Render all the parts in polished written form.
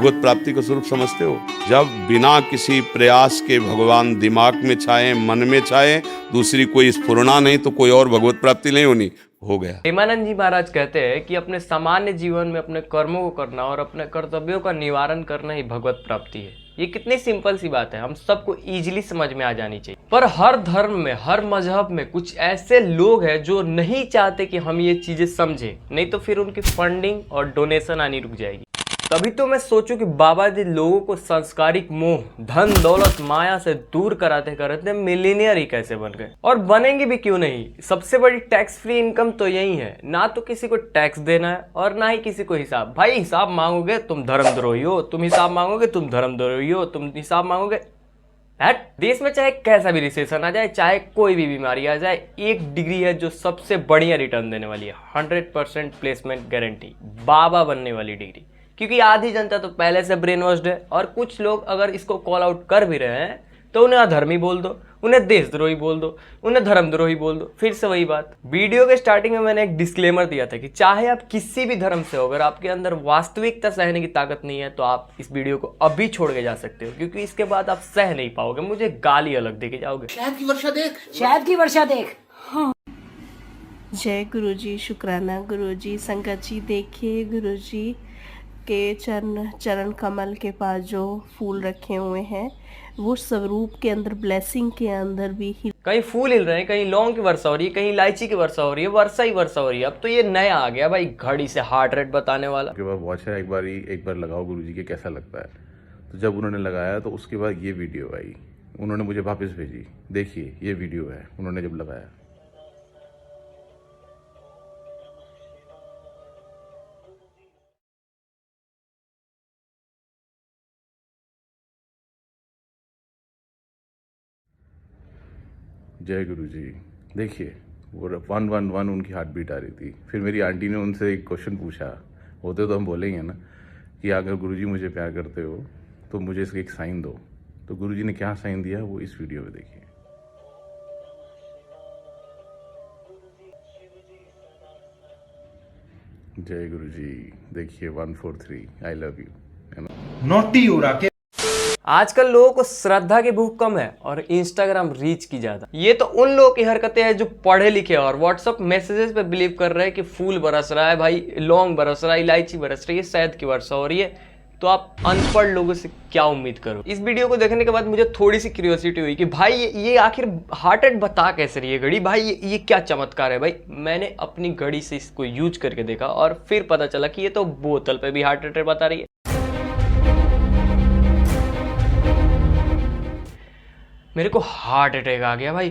भगवत प्राप्ति का स्वरूप समझते हो? जब बिना किसी प्रयास के भगवान दिमाग में छाए, मन में छाए, दूसरी कोई स्फुरना नहीं तो कोई और भगवत प्राप्ति नहीं होनी, हो गया। प्रेमानंद जी महाराज कहते हैं कि अपने सामान्य जीवन में अपने कर्मों को करना और अपने कर्तव्यों का निवारण करना ही भगवत प्राप्ति है। ये कितनी सिंपल सी बात है, हम सबको इजीली समझ में आ जानी चाहिए। पर हर धर्म में, हर मजहब में कुछ ऐसे लोग हैं जो नहीं चाहते कि हम ये चीजें समझें, नहीं तो फिर उनकी फंडिंग और डोनेशन आनी रुक जाएगी। तभी तो मैं सोचूं कि बाबा जी लोगों को सांस्कारिक मोह, धन दौलत, माया से दूर कराते कराते मिलीनियर ही कैसे बन गए, और बनेंगे भी क्यों नहीं। सबसे बड़ी टैक्स फ्री इनकम तो यही है, ना तो किसी को टैक्स देना है और ना ही किसी को हिसाब। भाई हिसाब मांगोगे तुम धर्मद्रोही हो, तुम हिसाब मांगोगे तुम धर्मद्रोही हो, तुम हिसाब मांगोगे। देश में चाहे कैसा भी रिसेशन आ जाए, चाहे कोई भी बीमारी आ जाए, एक डिग्री है जो सबसे बढ़िया रिटर्न देने वाली है, 100% प्लेसमेंट गारंटी, बाबा बनने वाली डिग्री। क्योंकि आधी जनता तो पहले से ब्रेन वॉश्ड है, और कुछ लोग अगर इसको कॉल आउट कर भी रहे हैं तो उन्हें अधर्मी बोल दो, उन्हें देशद्रोही बोल दो, उन्हें धर्मद्रोही बोल दो। फिर से वही बात, वीडियो के स्टार्टिंग में मैंने एक डिस्क्लेमर दिया था कि चाहे आप किसी भी धर्म से हो, अगर आपके अंदर वास्तविकता सहने की ताकत नहीं है तो आप इस वीडियो को अभी छोड़ के जा सकते हो, क्योंकि इसके बाद आप सह नहीं पाओगे, मुझे गाली अलग दे के जाओगे। शहद की वर्षा देख, शहद की वर्षा देख। हाँ। जय गुरुजी, शुक्राना गुरुजी। संगत जी देखिए, गुरुजी के चरण कमल के पास जो फूल रखे हुए हैं, वो स्वरूप के अंदर, ब्लेसिंग के अंदर भी कहीं फूल हिल रहे हैं, कहीं लौंग की वर्षा हो रही है, कहीं इलायची की वर्षा हो रही है, वर्षा ही वर्षा हो रही है। अब तो ये नया आ गया भाई, घड़ी से हार्ट रेट बताने वाला। उसके बाद वॉच है, एक बार लगाओ गुरुजी के, कैसा लगता है। तो जब उन्होंने लगाया तो उसके बाद ये वीडियो आई, उन्होंने मुझे वापस भेजी, देखिए ये वीडियो है उन्होंने जब लगाया। जय गुरु जी, देखिए वो 111 उनकी हार्ट बीट आ रही थी। फिर मेरी आंटी ने उनसे एक क्वेश्चन पूछा, होते तो हम बोलेंगे ना कि अगर गुरु जी मुझे प्यार करते हो तो मुझे इसका एक साइन दो। तो गुरु जी ने क्या साइन दिया वो इस वीडियो में देखिए। जय गुरु जी, देखिए 143 आई लव यू, है ना। नोटी हो रहा के। आजकल लोगों को श्रद्धा की भूख कम है और इंस्टाग्राम रीच की ज्यादा। ये तो उन लोगों की हरकतें हैं जो पढ़े लिखे और व्हाट्सएप मैसेजेस पे बिलीव कर रहे हैं कि फूल बरस रहा है भाई, लौंग बरस रहा है, इलायची बरस रही है, शहद की वर्षा हो रही है। तो आप अनपढ़ लोगों से क्या उम्मीद करो। इस वीडियो को देखने के बाद मुझे थोड़ी सी क्यूरियोसिटी हुई कि भाई ये आखिर हार्ट रेट बता कैसे रही है घड़ी, भाई ये क्या चमत्कार है। भाई मैंने अपनी घड़ी से इसको यूज करके देखा और फिर पता चला कि ये तो बोतल पे भी हार्ट रेट बता रही है। मेरे को हार्ट अटैक आ गया भाई,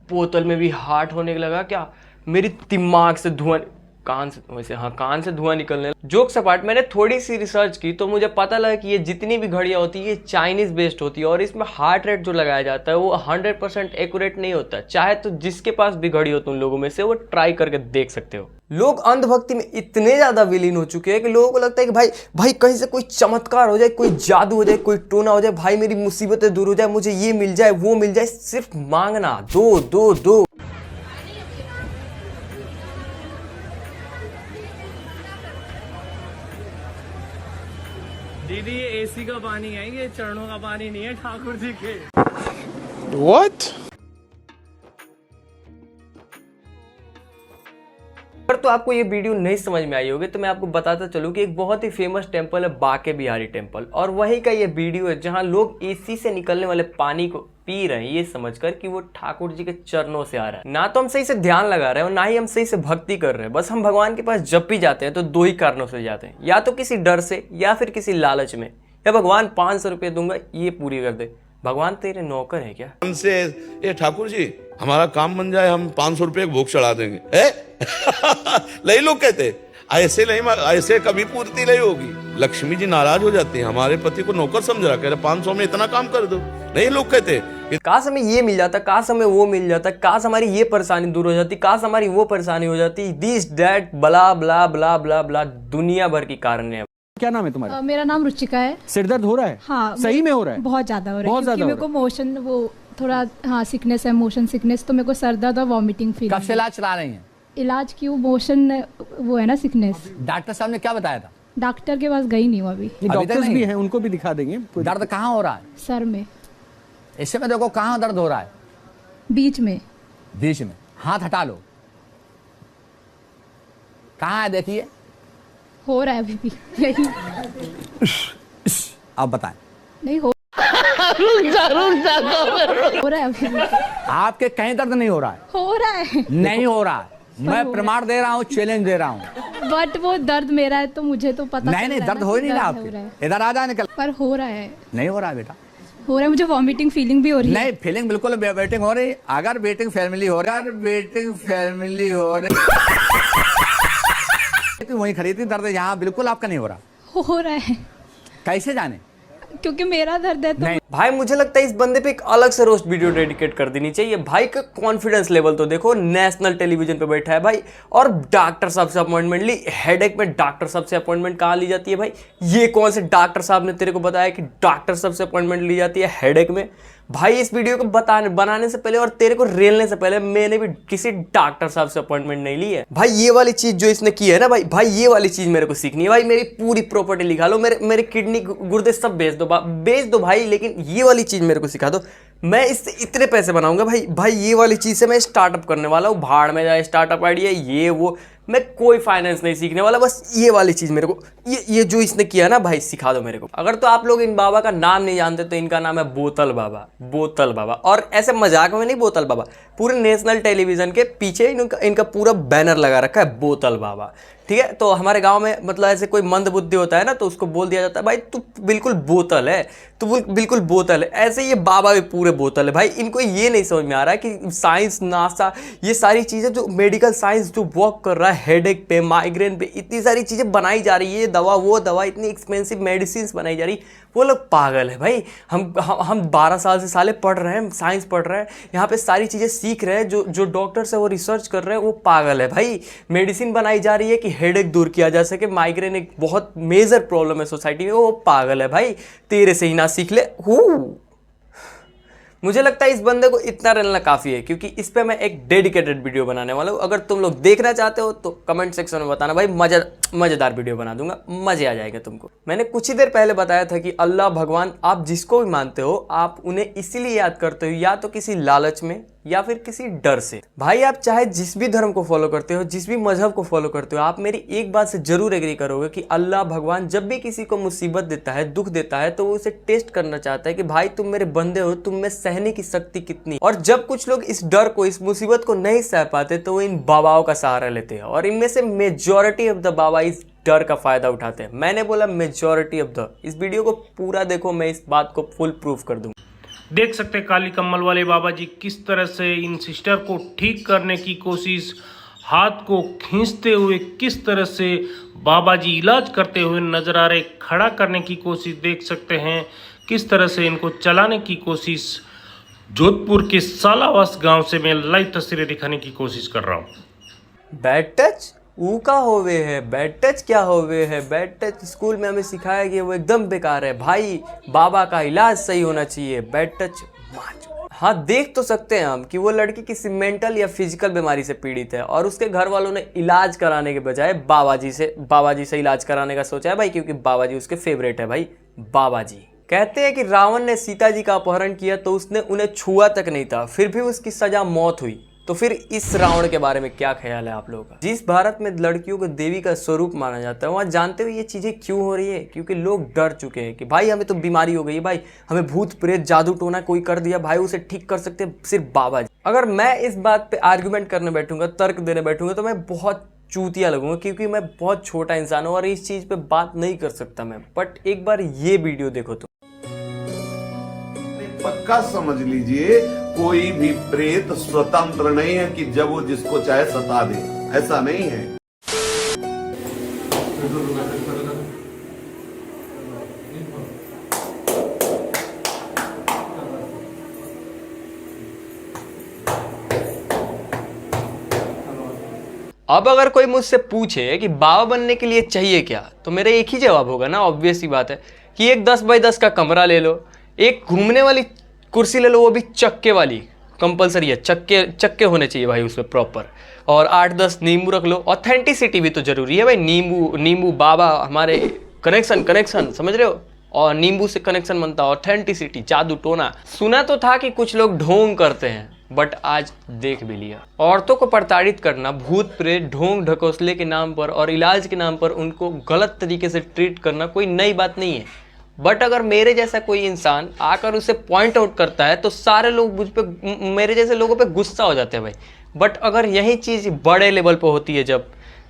बोतल में भी हार्ट होने लगा क्या। मेरी दिमाग से धुआं, कान से, वैसे हाँ कान से धुआं निकलने। जोक्स अपार्ट, मैंने थोड़ी सी रिसर्च की तो मुझे पता लगा कि ये जितनी भी घड़ियाँ होती है ये चाइनीज बेस्ड होती है, और इसमें हार्ट रेट जो लगाया जाता है वो 100% एक्यूरेट नहीं होता। चाहे तो जिसके पास भी घड़ी हो तुम लोगों में से, वो ट्राई करके देख सकते हो। लोग अंधभक्ति में इतने ज्यादा विलीन हो चुके हैं कि लोगों को लगता है कि भाई कहीं से कोई चमत्कार हो जाए, कोई जादू हो जाए, कोई टोना हो जाए, भाई मेरी मुसीबतें दूर हो जाए, मुझे ये मिल जाए वो मिल जाए। सिर्फ मांगना, दो दो दो। दीदी ये एसी का पानी है, ये चरणों का पानी नहीं है ठाकुर जी के। What? पर तो आपको ये वीडियो नहीं समझ में आई होगी तो मैं आपको बताता चलूं कि एक बहुत ही फेमस टेंपल है बाके बिहारी टेंपल, और वहीं का ये वीडियो है जहां लोग एसी से निकलने वाले पानी को पी रहे हैं ये समझकर कि वो ठाकुर जी के चरणों से आ रहा है। ना तो हम सही से ध्यान लगा रहे हैं और ना ही हम सही से भक्ति कर रहे हैं। बस हम भगवान के पास जब भी जाते हैं तो दो ही कारणों से जाते हैं, या तो किसी डर से या फिर किसी लालच में, या भगवान 500 रुपये दूंगा ये पूरी कर दे। भगवान तेरे नौकर है क्या? हमसे ये ठाकुर जी हमारा काम बन जाए, हम 500 रुपये भोग चढ़ा देंगे है। नहीं लोग कहते ऐसे नहीं, ऐसे कभी पूर्ति नहीं होगी। लक्ष्मी जी नाराज हो जाती है, हमारे पति को नौकर समझ रहा, कह रहे 500 में इतना काम कर दो। नहीं लोग कहते काश हमें ये मिल जाता, काश हमें वो मिल जाता, काश हमारी ये परेशानी दूर हो जाती, काश हमारी वो परेशानी हो जाती। दिस डैट बला बला बला बला बला, दुनिया भर की कारण है। क्या नाम है तुम्हारा? मेरा नाम रुचिका है। सिर दर्द हो रहा है? हाँ, सही में हो रहा है? बहुत ज्यादा हो रहा है, बहुत क्योंकि मेरे को मोशन वो थोड़ा सिकनेस है, मोशन सिकनेस, तो मेरे को सर दर्द और वॉमिटिंग फील। कब से इलाज चला रही हैं? इलाज की वो मोशन वो है ना सिकनेस। डॉक्टर साहब ने क्या बताया था? डॉक्टर के पास गई नहीं हूँ अभी। डॉक्टर्स भी हैं, उनको भी दिखा देंगे। दर्द कहाँ हो रहा है? सर में। इस समय देखो कहाँ दर्द हो रहा है? बीच में। बीच में। हाथ हटा लो। कहाँ है देखिए? हो रहा है अभी भी यही। आप बताएं। नहीं हो हो रहा है अभी भी। आपके कहीं दर्द नहीं हो रहा है? हो रहा है नहीं हो रहा है। मैं प्रमाण दे रहा हूँ, चैलेंज दे रहा हूँ। बट वो दर्द मेरा है तो मुझे तो पता नहीं नहीं, चल रहा दर्द है हो ही कि नहीं रहा दर्द हो रहा है। आपके। इधर आ जा, निकल। पर हो रहा है। नहीं हो रहा है बेटा। हो रहा है, मुझे वॉमिटिंग फीलिंग भी हो रही है। नहीं, फीलिंग बिल्कुल वेटिंग हो रही। अगर वेटिंग फैमिली हो रहा है, तो वहीं खड़ी थी। दर्द यहाँ बिल्कुल आपका नहीं हो रहा। हो रहा है कैसे जाने? क्योंकि मेरा दर्द है तो। नहीं। भाई मुझे लगता है इस बंदे पे एक अलग से रोस्ट वीडियो डेडिकेट कर देनी चाहिए। भाई का कॉन्फिडेंस लेवल तो देखो, नेशनल टेलीविजन पे बैठा है भाई, और डॉक्टर साहब से अपॉइंटमेंट ली। हेडेक में डॉक्टर साहब से अपॉइंटमेंट कहाँ ली जाती है भाई? ये कौन से डॉक्टर साहब ने तेरे को बताया कि डॉक्टर साहब से अपॉइंटमेंट ली जाती है हेडेक में? भाई इस वीडियो को बनाने से पहले और तेरे को रेलने से पहले मैंने भी किसी डॉक्टर साहब से अपॉइंटमेंट नहीं ली है भाई। ये वाली चीज जो इसने की है ना भाई ये वाली चीज मेरे को सीखनी है भाई। मेरी पूरी प्रॉपर्टी लिखा लो, मेरे किडनी गुर्दे सब बेच दो भाई, लेकिन ये वाली चीज मेरे को सिखा दो। मैं इससे इतने पैसे बनाऊंगा भाई ये वाली चीज से मैं स्टार्टअप करने वाला हूँ। भाड़ में जाए स्टार्टअप आइडिया, ये वो, मैं कोई फाइनेंस नहीं सीखने वाला। बस ये वाली चीज मेरे को, ये जो इसने किया ना भाई, सिखा दो मेरे को। अगर तो आप लोग इन बाबा का नाम नहीं जानते तो इनका नाम है बोतल बाबा। और ऐसे मजाक में नहीं बोतल बाबा, पूरे नेशनल टेलीविजन के पीछे इनका पूरा बैनर लगा रखा है बोतल बाबा। ठीक है, तो हमारे गांव में मतलब ऐसे कोई मंद बुद्धि होता है ना, तो उसको बोल दिया जाता है भाई तू बिल्कुल बोतल है, तू बिल्कुल बोतल है। ऐसे ये बाबा भी पूरे बोतल है भाई। इनको ये नहीं समझ में आ रहा है कि साइंस, नासा, ये सारी चीज़ें जो मेडिकल साइंस जो वर्क कर रहा है हेडेक पे, माइग्रेन पे, इतनी सारी चीज़ें बनाई जा रही है, ये दवा वो दवा, इतनी एक्सपेंसिव मेडिसिन बनाई जा रही, वो लोग पागल है भाई। हम 12 साल से साले पढ़ रहे हैं, साइंस पढ़ रहे हैं, यहाँ पे सारी चीज़ें सीख रहे हैं। जो डॉक्टर्स है वो रिसर्च कर रहे हैं, वो पागल है भाई। मेडिसिन बनाई जा रही है कि हेडेक दूर किया जा सके, माइग्रेन एक बहुत मेजर प्रॉब्लम है सोसाइटी में, वो पागल है भाई। तेरे से ही ना सीख ले। मुझे लगता है इस बंदे को इतना रहना काफ़ी है, क्योंकि इस पे मैं एक डेडिकेटेड वीडियो बनाने वाला हूँ। अगर तुम लोग देखना चाहते हो तो कमेंट सेक्शन में बताना भाई, मज़ेदार वीडियो बना दूंगा, मज़े आ जाएगा तुमको। मैंने कुछ ही देर पहले बताया था कि अल्लाह भगवान, आप जिसको भी मानते हो, आप उन्हें इसीलिए याद करते हो या तो किसी लालच में या फिर किसी डर से। भाई आप चाहे जिस भी धर्म को फॉलो करते हो, जिस भी मजहब को फॉलो करते हो, आप मेरी एक बात से जरूर एग्री करोगे कि अल्लाह भगवान जब भी किसी को मुसीबत देता है, दुख देता है, तो वो उसे टेस्ट करना चाहता है कि भाई तुम मेरे बंदे हो, तुम में सहने की शक्ति कितनी। और जब कुछ लोग इस डर को, इस मुसीबत को नहीं सह पाते, तो वो इन बाबाओं का सहारा लेते हैं, और इनमें से मेजॉरिटी ऑफ द बाबा इस डर का फायदा उठाते हैं। मैंने बोला मेजॉरिटी ऑफ द। इस वीडियो को पूरा देखो, मैं इस बात को फुल प्रूफ कर दूंगा। देख सकते हैं काली कम्बल वाले बाबा जी किस तरह से इन सिस्टर को ठीक करने की कोशिश, हाथ को खींचते हुए किस तरह से बाबा जी इलाज करते हुए नजर आ रहे। खड़ा करने की कोशिश देख सकते हैं, किस तरह से इनको चलाने की कोशिश। जोधपुर के सालावास गांव से मैं लाइव तस्वीरें दिखाने की कोशिश कर रहा हूँ। बैड टच ऊ का होवे है, बैड टच क्या होवे है? बैड टच स्कूल में हमें सिखाया कि वो एकदम बेकार है भाई, बाबा का इलाज सही होना चाहिए। बैड टच हाँ, देख तो सकते हैं हम कि वो लड़की किसी मेंटल या फिजिकल बीमारी से पीड़ित है, और उसके घर वालों ने इलाज कराने के बजाय बाबा जी से इलाज कराने का सोचा है भाई, क्योंकि बाबा जी उसके फेवरेट है भाई। बाबा जी कहते हैं कि रावण ने सीता जी का अपहरण किया तो उसने उन्हें छुआ तक नहीं था, फिर भी उसकी सजा मौत हुई। तो फिर इस रावण के बारे में क्या ख्याल है आप लोगों का? जिस भारत में लड़कियों को देवी का स्वरूप माना जाता है, वहाँ जानते हुए ये चीज़ें क्यों हो रही है? क्योंकि लोग डर चुके हैं कि भाई हमें तो बीमारी हो गई है, भाई हमें भूत प्रेत जादू टोना कोई कर दिया, भाई उसे ठीक कर सकते हैं सिर्फ बाबा जी। अगर मैं इस बात पे आर्गुमेंट करने बैठूंगा, तर्क देने बैठूंगा, तो मैं बहुत चूतिया लगूंगा, क्योंकि मैं बहुत छोटा इंसान हूँ और इस चीज़ पे बात नहीं कर सकता मैं। बट एक बार ये वीडियो देखो तुम। पक्का समझ लीजिए, कोई भी प्रेत स्वतंत्र नहीं है कि जब वो जिसको चाहे सता दे, ऐसा नहीं है। अब अगर कोई मुझसे पूछे कि बाबा बनने के लिए चाहिए क्या, तो मेरा एक ही जवाब होगा ना, ऑब्वियस सी बात है कि एक 10 बाई 10 का कमरा ले लो, एक घूमने वाली कुर्सी ले लो, वो भी चक्के वाली, कंपलसरी है, चक्के होने चाहिए भाई उसमें प्रॉपर, और 8-10 नींबू रख लो। ऑथेंटिसिटी भी तो जरूरी है भाई, नींबू बाबा हमारे कनेक्शन समझ रहे हो, और नींबू से कनेक्शन बनता है, ऑथेंटिसिटी, जादू टोना। सुना तो था कि कुछ लोग ढोंग करते हैं, बट आज देख भी लिया। औरतों को प्रताड़ित करना, भूत प्रेत ढोंग ढकोसले के नाम पर और इलाज के नाम पर उनको गलत तरीके से ट्रीट करना कोई नई बात नहीं है। बट अगर मेरे जैसा कोई इंसान आकर उसे पॉइंट आउट करता है तो सारे लोग मुझ पे, मेरे जैसे लोगों पे गुस्सा हो जाते हैं भाई। बट अगर यही चीज़ बड़े लेवल पे होती है,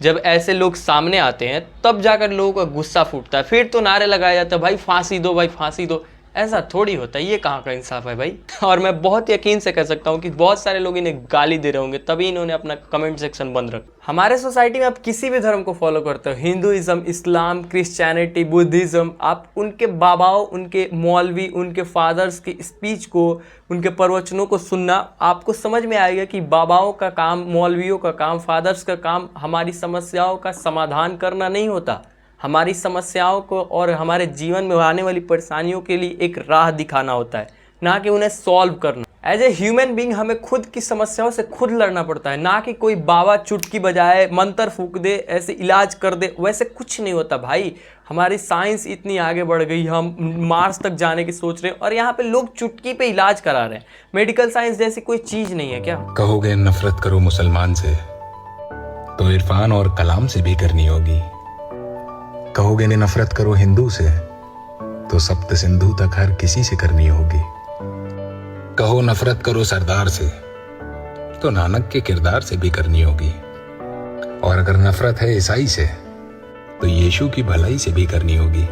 जब ऐसे लोग सामने आते हैं, तब जाकर लोगों का गुस्सा फूटता है। फिर तो नारे लगाए जाते हैं भाई फांसी दो, भाई फांसी दो। ऐसा थोड़ी होता है, ये कहाँ का इंसाफ है भाई। और मैं बहुत यकीन से कह सकता हूँ कि बहुत सारे लोग इन्हें गाली दे रहे होंगे, तभी इन्होंने अपना कमेंट सेक्शन बंद रखा। हमारे सोसाइटी में आप किसी भी धर्म को फॉलो करते हो, हिंदुइज्म, इस्लाम, क्रिश्चियनिटी, बुद्धिज्म, आप उनके बाबाओं, उनके मौलवी, उनके फादर्स की स्पीच को, उनके प्रवचनों को सुनना, आपको समझ में आएगा कि बाबाओं का काम, मौलवियों का काम, फादर्स का काम हमारी समस्याओं का समाधान करना नहीं होता। हमारी समस्याओं को और हमारे जीवन में आने वाली परेशानियों के लिए एक राह दिखाना होता है, ना कि उन्हें सॉल्व करना। एज ए ह्यूमन बीइंग हमें खुद की समस्याओं से खुद लड़ना पड़ता है, ना कि कोई बाबा चुटकी बजाए, मंत्र फूक दे, ऐसे इलाज कर दे, वैसे कुछ नहीं होता भाई। हमारी साइंस इतनी आगे बढ़ गई, हम मार्स तक जाने की सोच रहे हैं और यहाँ पे लोग चुटकी पे इलाज करा रहे हैं। मेडिकल साइंस जैसी कोई चीज़ नहीं है क्या? कहोगे नफरत करो मुसलमान से तो इरफान और कलाम से भी करनी होगी। कहोगे ने नफरत करो हिंदू से तो सप्त सिंधु तक हर किसी से करनी होगी। कहो नफरत करो सरदार से तो नानक के किरदार से भी करनी होगी। और अगर नफरत है ईसाई से तो यीशु की भलाई से भी करनी होगी।